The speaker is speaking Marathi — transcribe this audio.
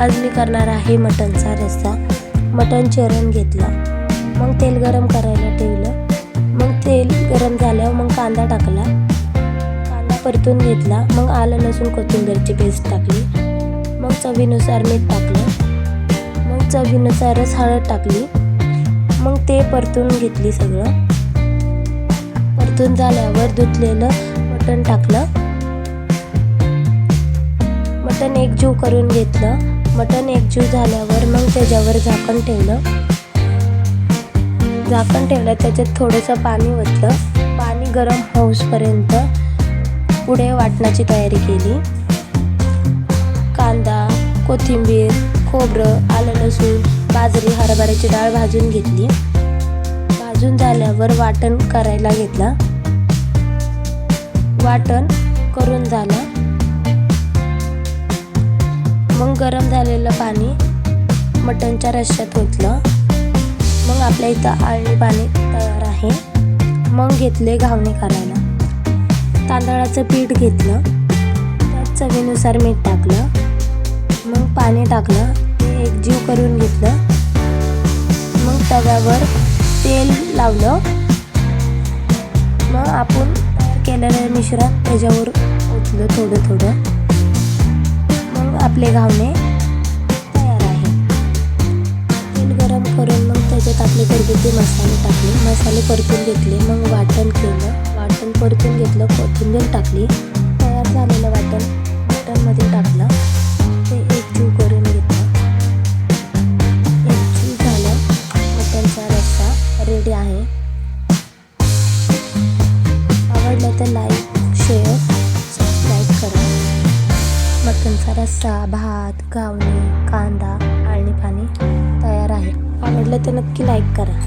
आज मी करणार आहे मटणचा रस्सा। मटण चिरून घेतलं, मग तेल गरम करायला ठेवलं। मग तेल गरम झाल्यावर मग कांदा टाकला, कांदा परतून घेतला। मग आलं लसूण कोथिंबीरची पेस्ट टाकली। मग चवीनुसार मीठ टाकलं। मग चवीनुसारच हळद टाकली। मग ते परतून घेतली। सगळं परतून झाल्यावर धुतलेलं मटण टाकलं। मटण एकजीव करून घेतलं। मटण एकजीव झाल्यावर मग त्याच्यावर झाकण ठेवलं। त्याच्यात थोडंसं पाणी ओतलं। पाणी गरम होऊसपर्यंत पुढे वाटणाची तयारी केली। कांदा, कोथिंबीर, खोबरं, आलं लसूण, बाजरी, हरभऱ्याची डाळ भाजून घेतली। भाजून झाल्यावर वाटण करायला घेतला। वाटण करून झालं। मग गरम झालेलं पाणी मटणच्या रश्श्यात ओतलं। मग आपल्या इथं आळणी पाणी तयार आहे। मग घेतले घावणे करायला। तांदळाचं पीठ घेतलं, त्यात चवीनुसार मीठ टाकलं। मग पाणी टाकलं, ते एकजीव करून घेतलं। मग तव्यावर तेल लावलं। मग आपण तयार केलेलं मिश्रण त्याच्यावर ओतलं थोडं थोडं। मग आपले घावणे तयार आहे। तेल गरम करून मग त्याच्यात आपले घरगुती मसाले टाकले। मसाले परतून घेतले। मग वाटण केलं, वाटण परतून घेतलं, कोथिंबीर टाकली। तयार झालेलं वाटण मटणमध्ये टाकलं, ते एकजीव करून घेतलं। एकजीव झालं, मटणचा रस्सा रेडी आहे। आवडलं तर लाईक, शेअर, सबस्क्राईब करा। मटणचा रस्सा, भात, घावणे, कांदा, आळणी पाणी तयार आहे। आवडलं तर नक्की लाईक करा।